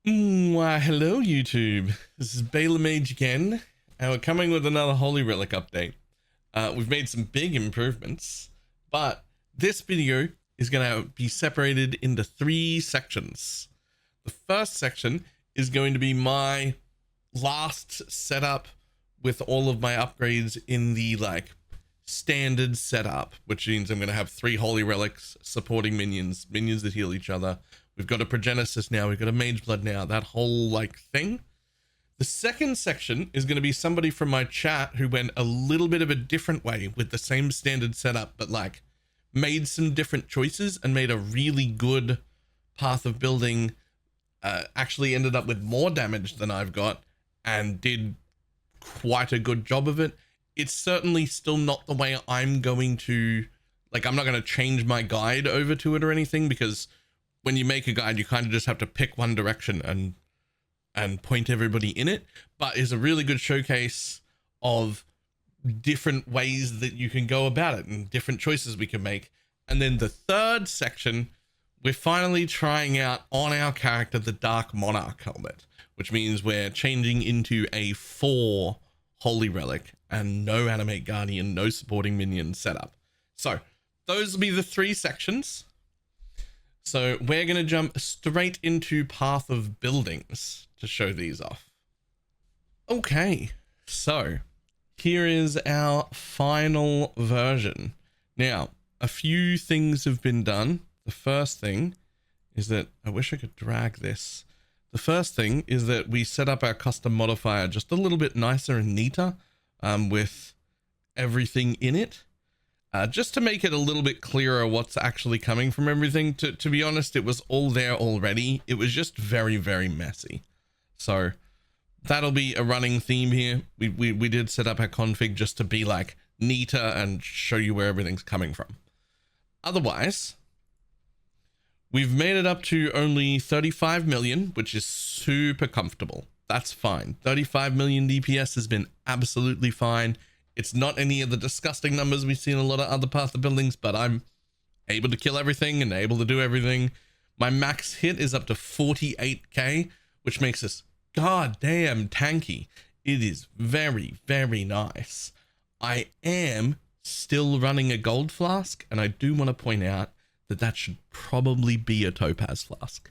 Why, hello YouTube. This is BalorMage again, and we're coming with another Holy Relic update. We've made some big improvements, but this video is going to be separated into 3 sections. The first section is going to be my last setup with all of my upgrades in the standard setup, which means I'm going to have 3 Holy Relics supporting minions that heal each other. We've got a Progenesis now, we've got a Mage Blood now, that whole thing. The second section is going to be somebody from my chat who went a little bit of a different way with the same standard setup, but made some different choices and made a really good path of building. Actually ended up with more damage than I've got and did quite a good job of it. It's certainly still not the way I'm going to, I'm not going to change my guide over to it or anything, because when you make a guide, you kind of just have to pick one direction and point everybody in it. But it's a really good showcase of different ways that you can go about it and different choices we can make. And then the third section, we're finally trying out on our character the Dark Monarch helmet, which means we're changing into a 4 Holy Relic and no Animate Guardian, no supporting minion setup. So those will be the 3 sections. So we're going to jump straight into Path of Buildings to show these off. Okay, so here is our final version. Now, a few things have been done. The first thing is that, I wish I could drag this. The first thing is that we set up our custom modifier just a little bit nicer and neater with everything in it. Just to make it a little bit clearer what's actually coming from everything. To be honest, it was all there already. It was just very, very messy. So that'll be a running theme here. We did set up our config just to be neater and show you where everything's coming from. Otherwise, we've made it up to only 35 million, which is super comfortable. That's fine. 35 million DPS has been absolutely fine. It's not any of the disgusting numbers we see in a lot of other Path of Buildings, but I'm able to kill everything and able to do everything. My max hit is up to 48k, which makes us goddamn tanky. It is very, very nice. I am still running a gold flask, and I do want to point out that that should probably be a topaz flask.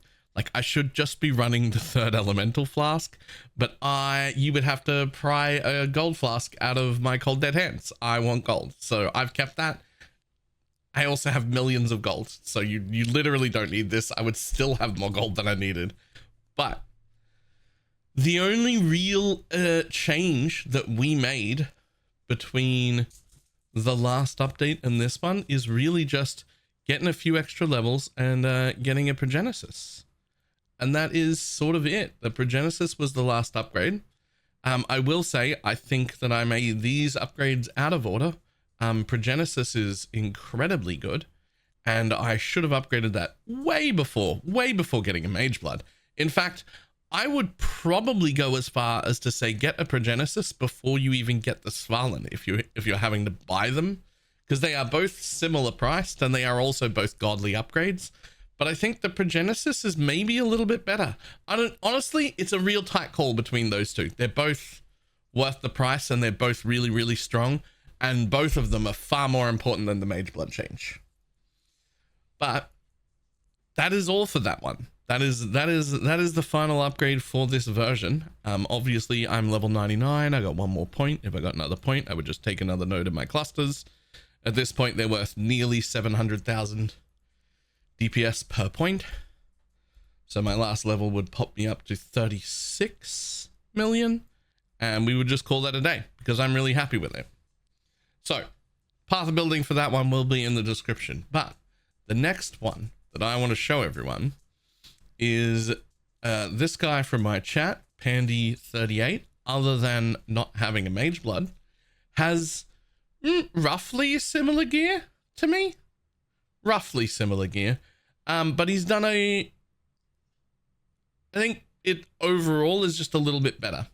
I should just be running the 3rd elemental flask, but you would have to pry a gold flask out of my cold dead hands. I want gold, so I've kept that. I also have millions of gold, so you literally don't need this. I would still have more gold than I needed. But the only real change that we made between the last update and this one is really just getting a few extra levels and getting a Progenesis. And that is sort of it. The Progenesis was the last upgrade. I will say, I think that I made these upgrades out of order. Progenesis is incredibly good, and I should have upgraded that way before getting a Mage Blood. In fact, I would probably go as far as to say get a Progenesis before you even get the Svalin if you're having to buy them, because they are both similar priced and they are also both godly upgrades. But I think the Progenesis is maybe a little bit better. Honestly, it's a real tight call between those two. They're both worth the price and they're both really, really strong. And both of them are far more important than the Mage Blood change. But that is all for that one. That is the final upgrade for this version. Obviously, I'm level 99. I got one more point. If I got another point, I would just take another node of my clusters. At this point, they're worth nearly 700,000 DPS per point. So my last level would pop me up to 36 million, and we would just call that a day because I'm really happy with it. So Path of Building for that one will be in the description, but the next one that I want to show everyone is this guy from my chat, Pandy38. Other than not having a Mage Blood, has roughly similar gear to me. Roughly similar gear. But he's done I think it overall is just a little bit better.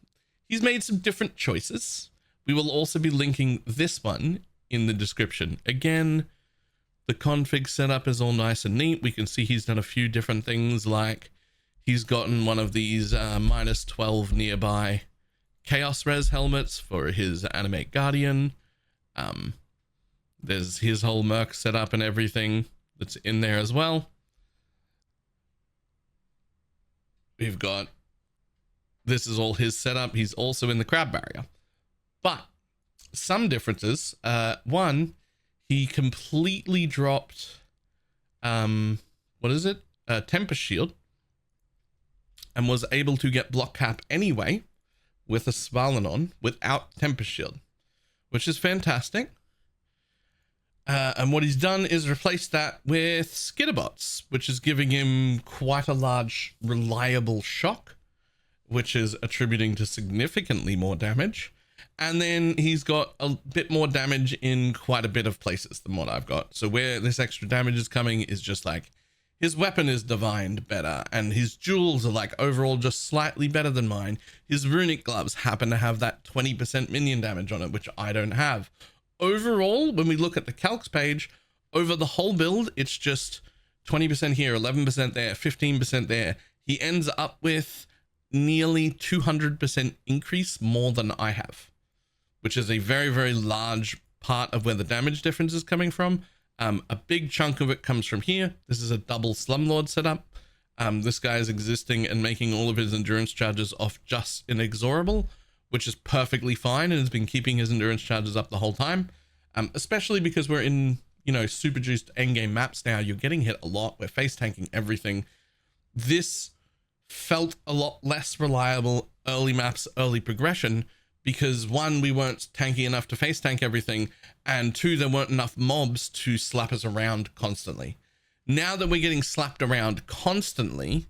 He's made some different choices. We will also be linking this one in the description. Again, the config setup is all nice and neat. We can see he's done a few different things, like He's gotten one of these minus 12 nearby Chaos Res helmets for his Animate Guardian. There's his whole Merc setup and everything that's in there as well. We've got, this is all his setup. He's also in the crab barrier. But some differences. One, he completely dropped, what is it? Tempest Shield. And was able to get block cap anyway with a Svalin on without Tempest Shield, which is fantastic. And what he's done is replace that with Skitterbots, which is giving him quite a large reliable shock, which is attributing to significantly more damage. And then he's got a bit more damage in quite a bit of places than what I've got. So where this extra damage is coming is just like, his weapon is divined better, and his jewels are like overall just slightly better than mine. His runic gloves happen to have that 20% minion damage on it, which I don't have. Overall, when we look at the calcs page, over the whole build, it's just 20% here, 11% there, 15% there. He ends up with nearly 200% increase more than I have, which is a very, very large part of where the damage difference is coming from. A big chunk of it comes from here. This is a double Slumlord setup. This guy is existing and making all of his endurance charges off just inexorable, which is perfectly fine and has been keeping his endurance charges up the whole time. Especially because we're in, you know, super juiced endgame maps now. You're getting hit a lot. We're face tanking everything. This felt a lot less reliable early maps, early progression, because one, we weren't tanky enough to face tank everything, and two, there weren't enough mobs to slap us around constantly. Now that we're getting slapped around constantly,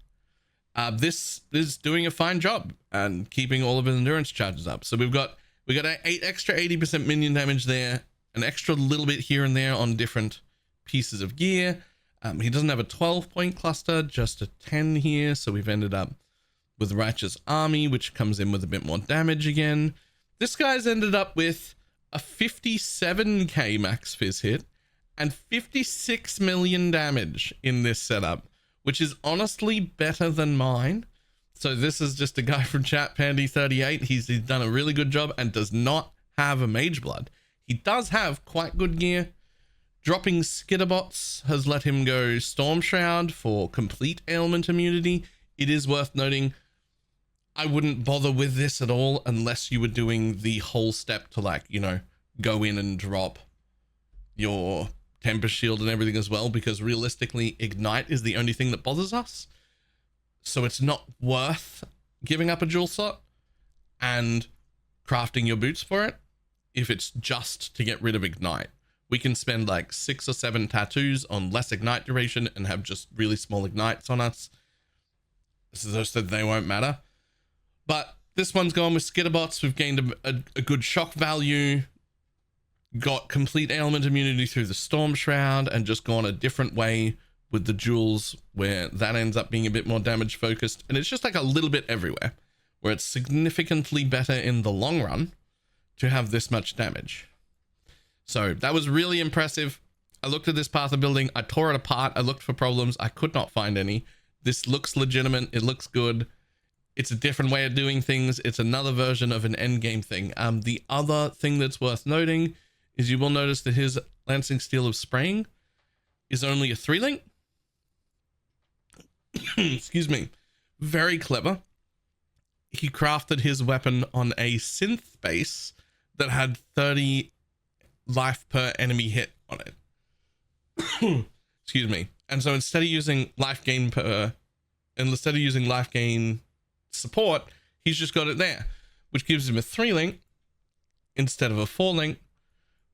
this is doing a fine job and keeping all of his endurance charges up. So we got an 8 extra 80% minion damage there, an extra little bit here and there on different pieces of gear. He doesn't have a 12-point cluster, just a 10 here, so we've ended up with Righteous Army, which comes in with a bit more damage again. This guy's ended up with a 57k max fizz hit and 56 million damage in this setup, which is honestly better than mine. So this is just a guy from chat, Pandy38. He's done a really good job and does not have a Mage Blood. He does have quite good gear. Dropping Skitterbots has let him go Storm Shroud for complete ailment immunity. It is worth noting, I wouldn't bother with this at all unless you were doing the whole step to, like, you know, go in and drop your Tempest Shield and everything as well, because realistically Ignite is the only thing that bothers us. So it's not worth giving up a jewel slot and crafting your boots for it if it's just to get rid of Ignite. We can spend like 6 or 7 tattoos on less Ignite duration and have just really small Ignites on us, so that they won't matter. But this one's gone with Skitterbots. We've gained a good shock value, got complete ailment immunity through the Storm Shroud, and just gone a different way with the jewels, where that ends up being a bit more damage focused. And it's just like a little bit everywhere, where it's significantly better in the long run to have this much damage. So that was really impressive. I looked at this path of building, I tore it apart, I looked for problems, I could not find any. This looks legitimate, it looks good. It's a different way of doing things. It's another version of an end game thing. The other thing that's worth noting is you will notice that his Lancing Steel of Spraying is only a 3-link. Excuse me. Very clever. He crafted his weapon on a synth base that had 30 life per enemy hit on it. Excuse me. And so instead of using life gain support, he's just got it there, which gives him a 3-link instead of a 4-link,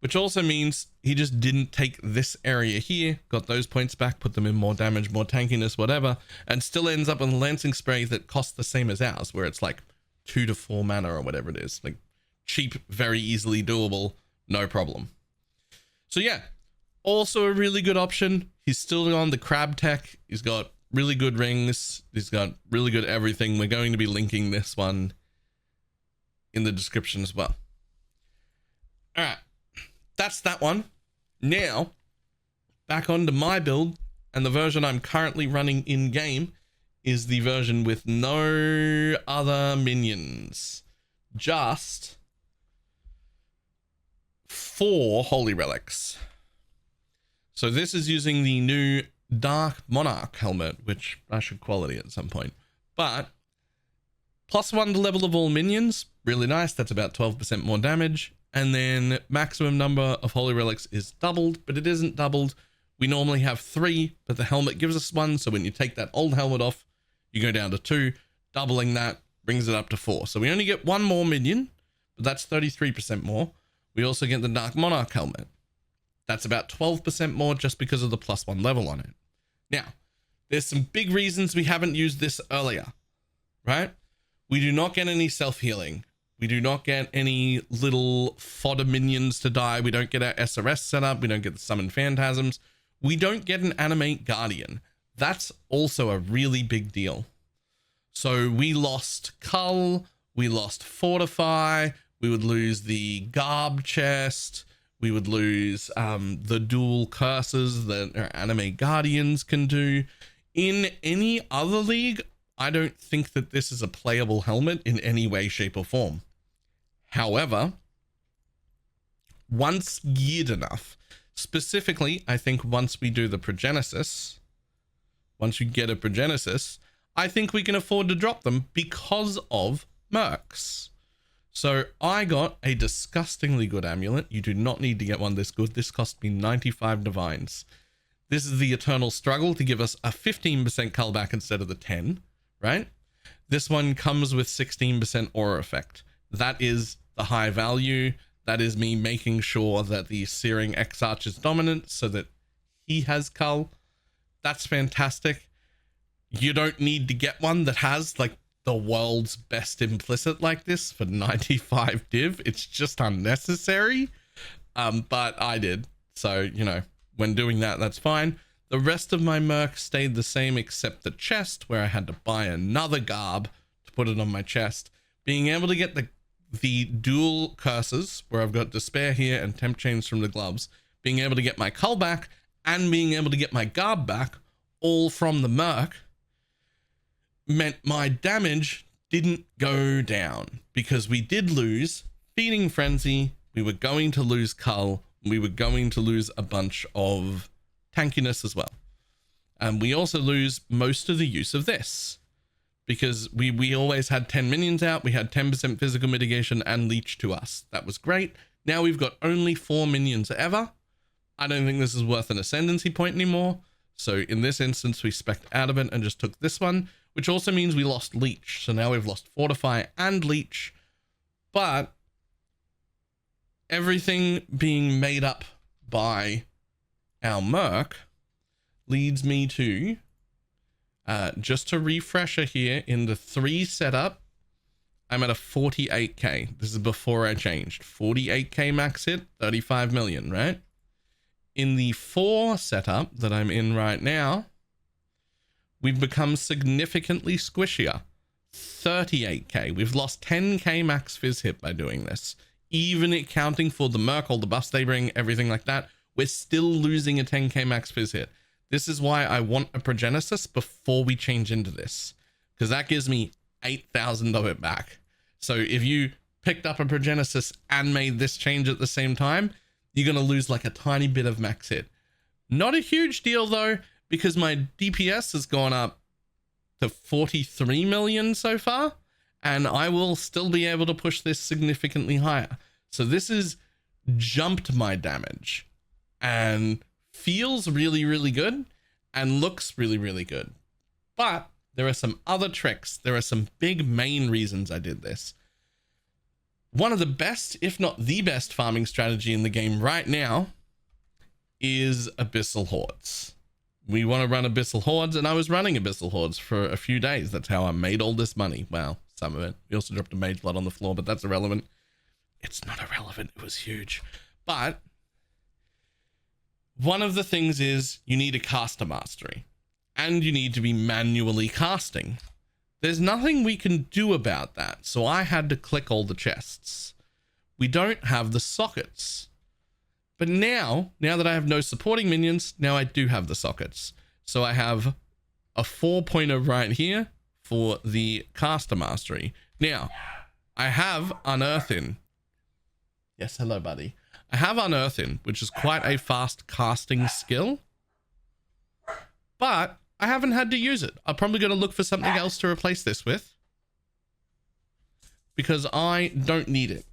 which also means he just didn't take this area here, got those points back, put them in more damage, more tankiness, whatever, and still ends up with a Lancing Spray that costs the same as ours, where it's like 2 to 4 mana or whatever it is. Like, cheap, very easily doable, no problem. So yeah, also a really good option. He's still on the crab tech. He's got really good rings. He's got really good everything. We're going to be linking this one in the description as well. All right, that's that one. Now, back onto my build, and the version I'm currently running in game is the version with no other minions. Just 4 holy relics. So this is using the new Dark Monarch helmet, which I should quality at some point. But +1 to level of all minions, really nice. That's about 12% more damage. And then maximum number of holy relics is doubled, but it isn't doubled. We normally have 3, but the helmet gives us 1. So when you take that old helmet off, you go down to 2. Doubling that brings it up to 4. So we only get 1 more minion, but that's 33% more. We also get the Dark Monarch helmet. That's about 12% more just because of the +1 level on it. Now, there's some big reasons we haven't used this earlier, right? We do not get any self-healing. We do not get any little fodder minions to die. We don't get our SRS set up. We don't get the summon phantasms. We don't get an animate guardian. That's also a really big deal. So we lost Cull. We lost Fortify. We would lose the Garb chest. We would lose the dual curses that our animate guardians can do. In any other league, I don't think that this is a playable helmet in any way, shape, or form. However, once geared enough, specifically, I think once we do the Progenesis, once you get a Progenesis, I think we can afford to drop them because of mercs. So I got a disgustingly good amulet. You do not need to get one this good. This cost me 95 divines. This is the Eternal Struggle to give us a 15% cull back instead of the 10, right? This one comes with 16% aura effect. That is the high value. That is me making sure that the Searing Exarch is dominant so that he has cull. That's fantastic. You don't need to get one that has like the world's best implicit like this for 95 div. It's just unnecessary. But I did. So, you know, when doing that, that's fine. The rest of my merc stayed the same except the chest, where I had to buy another garb to put it on my chest. Being able to get the dual curses, where I've got Despair here and Temp Chains from the gloves, being able to get my cull back and being able to get my garb back, all from the merc, meant my damage didn't go down, because we did lose Feeding Frenzy, we were going to lose Cull, we were going to lose a bunch of tankiness as well. And we also lose most of the use of this, because we always had 10 minions out, we had 10% physical mitigation and leech to us. That was great. Now we've got only 4 minions ever. I don't think this is worth an ascendancy point anymore. So in this instance, we spec'd out of it and just took this one, which also means we lost leech. So now we've lost Fortify and leech, but everything being made up by our merc leads me to, just to refresher here, in the 3 setup, I'm at a 48k. This is before I changed. 48k max hit, 35 million, right? In the 4 setup that I'm in right now, we've become significantly squishier. 38k. We've lost 10k max fizz hit by doing this. Even accounting for the merc, all the buffs they bring, everything like that, we're still losing a 10k max fizz hit. This is why I want a Progenesis before we change into this, because that gives me 8,000 of it back. So if you picked up a Progenesis and made this change at the same time, you're going to lose like a tiny bit of max hit. Not a huge deal though, because my DPS has gone up to 43 million so far, and I will still be able to push this significantly higher. So this has jumped my damage and feels really, really good and looks really, really good. But there are some other tricks. There are some big main reasons I did this. One of the best, if not the best, farming strategy in the game right now is Abyssal Hordes. We want to run Abyssal Hordes, and I was running Abyssal Hordes for a few days. That's how I made all this money. Well, some of it. We also dropped a Mage Blood on the floor, but that's irrelevant. It's not irrelevant. It was huge. But one of the things is you need a caster mastery, and you need to be manually casting. There's nothing we can do about that, so I had to click all the chests. We don't have the sockets. But now that I have no supporting minions, now I do have the sockets. So I have a 4-pointer right here for the caster mastery. Now, I have Unearth in. Yes, hello, buddy. I have Unearth in, which is quite a fast casting skill, but I haven't had to use it. I'm probably going to look for something else to replace this with because I don't need it.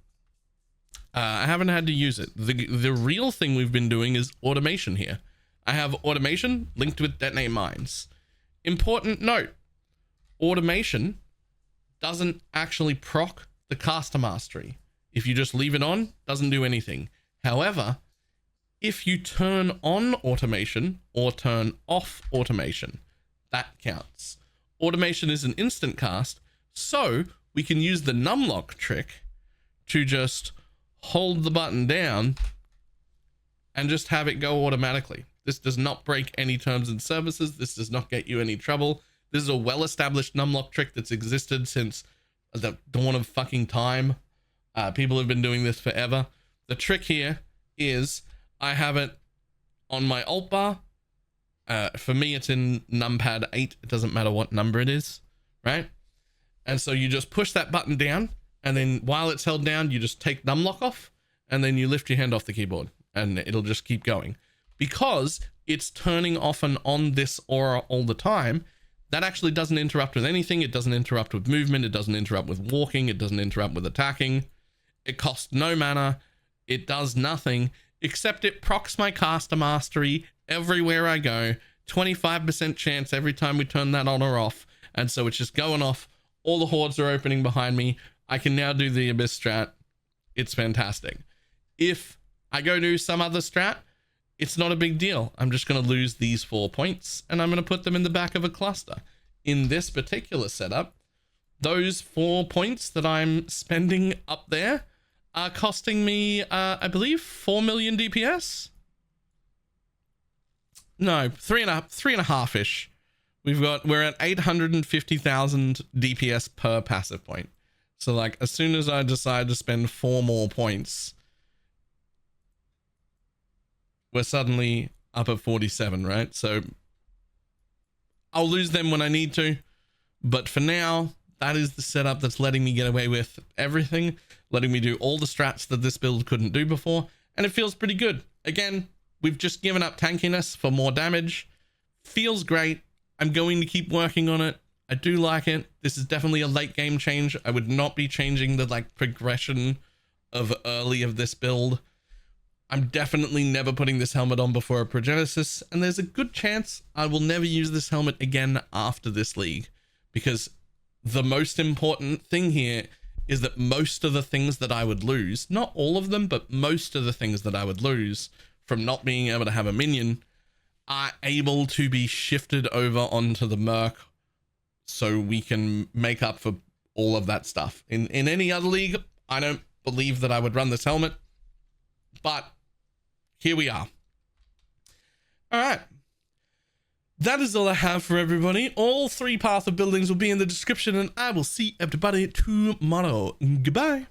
I haven't had to use it. The real thing we've been doing is automation here. I have automation linked with detonate mines. Important note, automation doesn't actually proc the caster mastery. If you just leave it on, doesn't do anything. However, if you turn on automation or turn off automation, that counts. Automation is an instant cast, so we can use the numlock trick to just hold the button down and just have it go automatically. This does not break any terms and services. This does not get you any trouble. This is a well-established numlock trick that's existed since the dawn of fucking time. People have been doing this forever. The trick here is I have it on my alt bar. For me, it's in numpad 8. It doesn't matter what number it is, right? And so you just push that button down, and then while it's held down, you just take numlock off, and then you lift your hand off the keyboard, and it'll just keep going. Because it's turning off and on this aura all the time, that actually doesn't interrupt with anything. It doesn't interrupt with movement. It doesn't interrupt with walking. It doesn't interrupt with attacking. It costs no mana. It does nothing, except it procs my caster mastery everywhere I go. 25% chance every time we turn that on or off. And so it's just going off. All the hordes are opening behind me. I can now do the Abyss strat. It's fantastic. If I go do some other strat, it's not a big deal. I'm just going to lose these 4 points and I'm going to put them in the back of a cluster. In this particular setup, those 4 points that I'm spending up there are costing me, I believe, 4 million DPS. No, 3.5-ish. We're at 850,000 DPS per passive point. So like, as soon as I decide to spend 4 more points, we're suddenly up at 47, right? So I'll lose them when I need to, but for now, that is the setup that's letting me get away with everything, letting me do all the strats that this build couldn't do before, and it feels pretty good. Again, we've just given up tankiness for more damage. Feels great. I'm going to keep working on it. I do like it. This is definitely a late game change. I would not be changing the like progression of early of this build. I'm definitely never putting this helmet on before a Progenesis, and there's a good chance I will never use this helmet again after this league, because the most important thing here is that most of the things that I would lose, not all of them, but most of the things that I would lose from not being able to have a minion are able to be shifted over onto the Merc, so we can make up for all of that stuff. In any other league, I don't believe that I would run this helmet, but here we are. All right. That is all I have for everybody. All 3 path of buildings will be in the description, and I will see everybody tomorrow. Goodbye.